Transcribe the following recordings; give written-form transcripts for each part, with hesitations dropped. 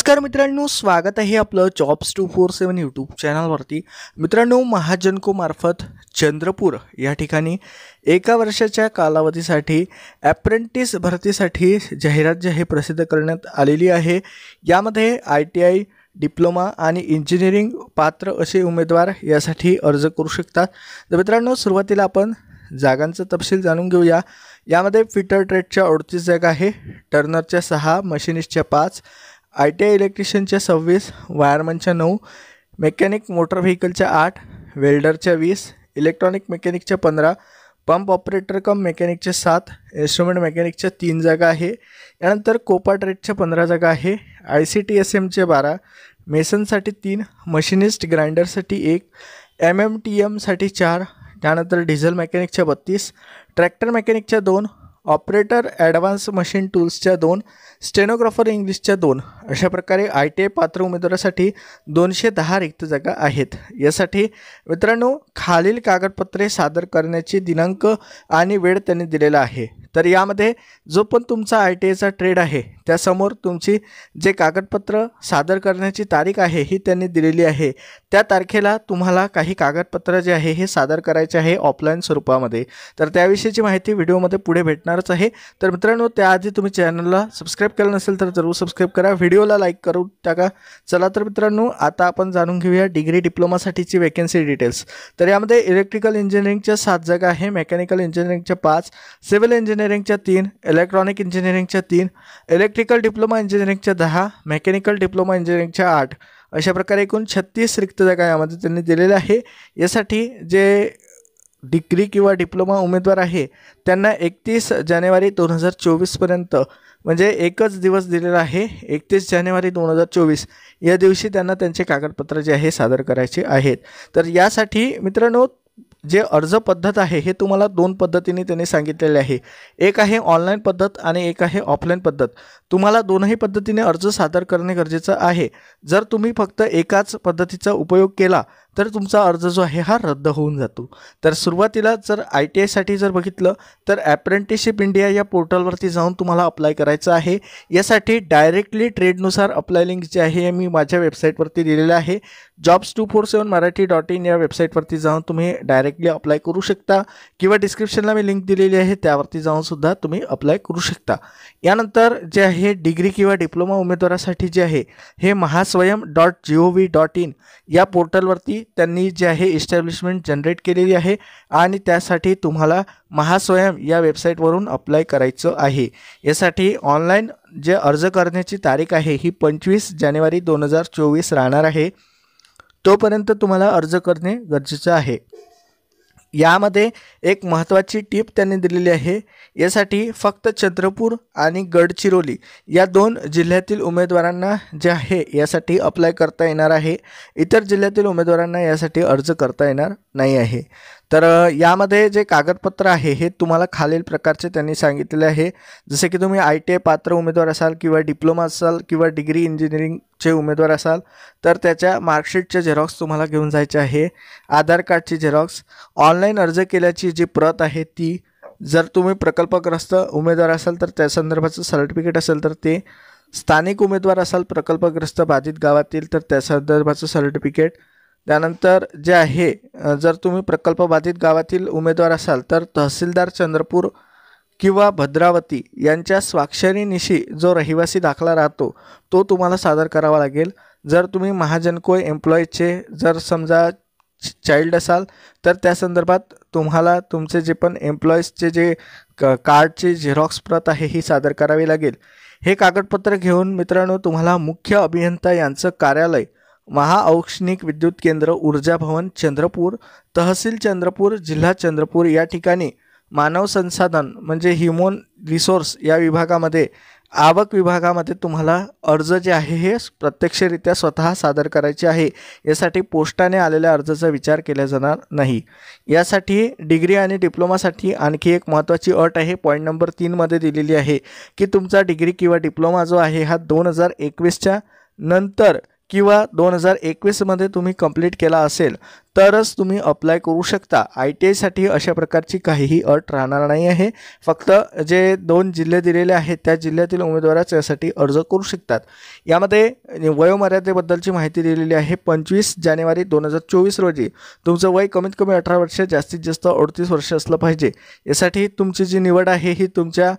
नमस्कार मित्रांनो, स्वागत आहे आपलं जॉब्स 247 यूट्यूब चॅनलवरती। मित्रांनो, महाजनको मार्फत चंद्रपूर या ठिकाणी एका वर्षाच्या कालावधीसाठी अप्रेंटिस भरतीसाठी जाहिरात जी आहे प्रसिद्ध करण्यात आलेली आहे। यामध्ये ITI डिप्लोमा आणि इंजिनिअरिंग पात्र असे उमेदवार यासाठी अर्ज करू शकतात। तर मित्रांनो, सुरुवातीला आपण जागांचा तपशील जाणून घेऊया। यामध्ये फिटर ट्रेडच्या 38 जागा आहे, टर्नरच्या 6, मशिनिस्टच्या 5, ITI इलेक्ट्रिशियनच्या 26, वायरमनच्या 9, मेकॅनिक मोटर व्हेकलच्या 8, वेल्डरच्या 20, इलेक्ट्रॉनिक मेकॅनिकच्या 15, पंप ऑपरेटर कम मेकॅनिकच्या 7, इन्स्ट्रुमेंट मेकॅनिकच्या 3 जागा आहे। यानंतर कोपा ट्रेडच्या 15 जागा आहे, ICTSMच्या 12, मेसनसाठी 3, मशिनिस्ट ग्राइंडरसाठी 1, MMTMसाठी 4, त्यानंतर डिझेल मेकॅनिकच्या 32, ट्रॅक्टर मेकॅनिकच्या 2, ऑपरेटर ॲडव्हान्स मशीन टूल्सच्या 2, स्टेनोग्राफर इंग्लिशच्या 2 अशा प्रकारे ITI पात्र उमेदवारासाठी 210 रिक्त जागा आहेत। यासाठी मित्रांनो खालील कागदपत्रे सादर करण्याची दिनांक आणि वेळ त्यांनी दिलेला आहे। तर यामध्ये जो पण तुमचा ITIचा ट्रेड आहे त्यासमोर तुमची जे कागदपत्र सादर करण्याची तारीख आहे ही त्यांनी दिलेली आहे। त्या तारखेला तुम्हाला काही कागदपत्र जे आहे हे सादर करायचे आहे ऑफलाईन स्वरूपामध्ये। तर त्याविषयीची माहिती व्हिडिओमध्ये पुढे भेटणारच आहे। तर मित्रांनो, त्याआधी तुम्ही चॅनलला सबस्क्राइब केलं नसेल तर जरूर सबस्क्राइब करा, व्हिडिओला लाईक करून टाका। चला तर मित्रांनो, आता आपण जाणून घेऊया डिग्री डिप्लोमासाठीची वॅकन्सी डिटेल्स। तर यामध्ये इलेक्ट्रिकल इंजिनिअरिंगच्या 7 जागा आहे, मेकॅनिकल इंजिनिअरिंगच्या 5, सिव्हिल इंजिनिअरिंगच्या 3, इलेक्ट्रॉनिक इंजिनिअरिंगच्या 3, इलेक्ट्रिकल डिप्लोमा इंजिनिअरिंगच्या 10, मेकॅनिकल डिप्लोमा इंजिनिअरिंगच्या 8 अशा प्रकारे एकूण 36 रिक्त जागा यामध्ये त्यांनी दिलेल्या आहे। यासाठी जे डिग्री किंवा डिप्लोमा उमेदवार आहे त्यांना 31 जानेवारी 2024 पर्यंत म्हणजे एकच दिवस दिलेला आहे, 31 जानेवारी 2024 या दिवशी त्यांना त्यांचे कागदपत्र जे आहे सादर करायचे आहेत। तर यासाठी मित्रांनो जे अर्ज पद्धत आहे हे तुम्हाला 2 पद्धतीने त्यांनी सांगितलेले आहे। एक आहे ऑनलाईन पद्धत आणि एक आहे ऑफलाईन पद्धत। तुम्हाला दोनही पद्धतीने अर्ज सादर करणे गरजेचं आहे। जर तुम्ही फक्त एकाच पद्धतीचा उपयोग केला तर तुमचा अर्ज जो आहे हा रद्द होऊन जातो। तर सुरुवातीला जर ITI साठी जर बघितलं तर अप्रेंटिसशिप इंडिया या पोर्टलवरती जाऊन तुम्हाला अप्लाय करायचं आहे। यासाठी डायरेक्टली ट्रेडनुसार अप्लाय लिंक जे आहे मी माझ्या वेबसाईटवरती दिलेलं आहे, jobs247marathi.in या वेबसाईटवरती जाऊन तुम्ही डायरेक्टली अप्लाय करू शकता किंवा डिस्क्रिप्शनला मी लिंक दिलेली आहे त्यावरती जाऊन सुद्धा तुम्ही अप्लाय करू शकता। यानंतर जे आहे डिग्री किंवा डिप्लोमा उमेदवारासाठी जे आहे हे mahaswayam.gov.in या पोर्टलवरती त्यांनी जे आहे इस्टॅब्लिशमेंट जनरेट केलेली आहे आणि त्यासाठी तुम्हाला महास्वयम या वेबसाईटवरून अप्लाय करायचं आहे। यासाठी ऑनलाईन जे अर्ज करण्याची तारीख आहे ही 25 जानेवारी 2024 राहणार आहे, तोपर्यंत तुम्हाला अर्ज करणे गरजेचं आहे। यामध्ये एक महत्त्वाची टिप त्यांनी दिलेली आहे, यासाठी फक्त चंद्रपूर आणि गडचिरोली या 2 जिल्ह्यातील उमेदवारांना जे आहे यासाठी अप्लाय करता येणार आहे, इतर जिल्ह्यातील उमेदवारांना यासाठी अर्ज करता येणार नाही आहे। तर यामध्ये जे कागदपत्र आहे हे तुम्हाला खालील प्रकारचे त्यांनी सांगितलेले आहे। जसे की तुम्ही ITI पात्र उमेदवार असाल किंवा डिप्लोमा असाल किंवा डिग्री इंजिनिअरिंगचे उमेदवार असाल तर त्याच्या मार्कशीटचे झेरॉक्स तुम्हाला घेऊन जायचे आहे, आधार कार्डची झेरॉक्स, ऑनलाईन अर्ज केल्याची जी प्रत आहे ती, जर तुम्ही प्रकल्पग्रस्त उमेदवार असाल तर त्या संदर्भाचं सर्टिफिकेट असेल तर ते, स्थानिक उमेदवार असाल प्रकल्पग्रस्त बाधित गावातील तर त्या संदर्भाचं सर्टिफिकेट, त्यानंतर जे आहे जर तुम्ही प्रकल्प बाधित गावातील उमेदवार असाल तर तहसीलदार चंद्रपूर किंवा भद्रावती यांच्या स्वाक्षरीनिशी जो रहिवासी दाखला राहतो तो तुम्हाला सादर करावा लागेल। जर तुम्ही महाजनको एम्प्लॉईचे जर समजा चाइल्ड असाल तर त्या संदर्भात तुम्हाला तुमचे जे पण एम्प्लॉईजचे जे कार्डची झेरॉक्स प्रत आहे ही सादर करावी लागेल। हे कागदपत्र घेऊन मित्रांनो तुम्हाला मुख्य अभियंता यांचं कार्यालय, महाऔष्णिक विद्युत केंद्र, ऊर्जा भवन चंद्रपूर, तहसील चंद्रपूर, जिल्हा चंद्रपूर या ठिकाणी मानव संसाधन म्हणजे ह्युमन रिसोर्स या विभागामध्ये, आवक विभागामध्ये तुम्हाला अर्ज जे आहे हे प्रत्यक्षरित्या स्वतः सादर करायचे आहे। यासाठी पोस्टाने आलेल्या अर्जाचा विचार केला जाणार नाही। यासाठी डिग्री आणि डिप्लोमासाठी आणखी एक महत्त्वाची अट आहे, पॉईंट नंबर 3 मध्ये दिलेली आहे की तुमचा डिग्री किंवा डिप्लोमा जो आहे हा 2021च्या नंतर किंवा 2021मध्ये तुम्ही कंप्लीट केला असेल तरच तुम्ही अप्लाय करू शकता. ITIसाठी अशा प्रकारची काहीही अट राहणार नाही आहे. फक्त जे 2 जिल्हे दिलेले आहेत त्या जिल्ह्यातील उमेदवारच यासाठी अर्ज करू शकतात. यामध्ये वयोमर्यादेबद्दलची माहिती दिलेली आहे. 25 जानेवारी 2024 रोजी तुमचं वय कमीत कमी 18 वर्ष जास्तीत जास्त 38 वर्ष असलं पाहिजे. यासाठी तुमची जी निवड आहे ही तुमच्या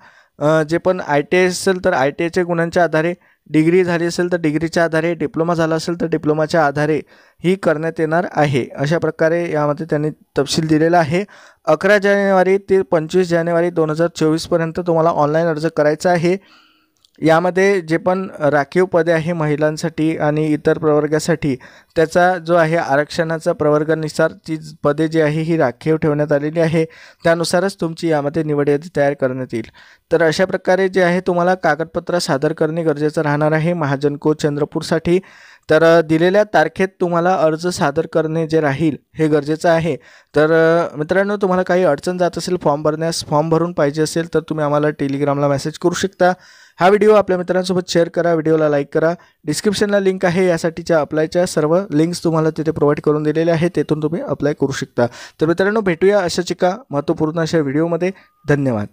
जे पण ITI असेल तर ITIच्या गुणांच्या आधारे, डिग्री झाली असेल तर डिग्रीच्या आधारे, डिप्लोमा झाला असेल तर डिप्लोमाच्या आधारे ही करण्यात येणार आहे. अशा प्रकारे यामध्ये त्यांनी तपशील दिलेला आहे. 11 जानेवारी ते 25 जानेवारी 2024 पर्यंत तुम्हाला ऑनलाईन अर्ज करायचा आहे. यामध्ये जे पण राखीव पदे आहे महिलांसाठी आणि इतर प्रवर्गासाठी त्याचा जो आहे आरक्षणाचा प्रवर्गानुसार ती पदे जी आहे ही राखीव ठेवण्यात आलेली आहे. त्यानुसारच तुमची यामध्ये निवड यादी तयार करण्यात येईल. तर अशा प्रकारे जे आहे तुम्हाला कागदपत्र सादर करणे गरजेचं राहणार आहे महाजन को चंद्रपूरसाठी. तर दिलेल्या तारखेत तुम्हाला अर्ज सादर करणे जे राहील हे गरजेचं आहे. तर मित्रांनो, तुम्हाला काही अडचण जात असेल फॉर्म भरण्यास, फॉर्म भरून पाहिजे असेल तर तुम्ही आम्हाला टेलिग्रामला मेसेज करू शकता. हा व्हिडिओ आपल्या मित्रांसोबत शेअर करा, व्हिडिओला लाईक करा. डिस्क्रिप्शनला लिंक आहे, यासाठीच्या अप्लायच्या सर्व लिंक्स तुम्हाला तिथे प्रोव्हाइड करून दिलेले आहेत, तेथून तुम्ही अप्लाय करू शकता. तर मित्रांनो, भेटूया अशाच एका महत्त्वपूर्ण अशा व्हिडिओमध्ये. धन्यवाद.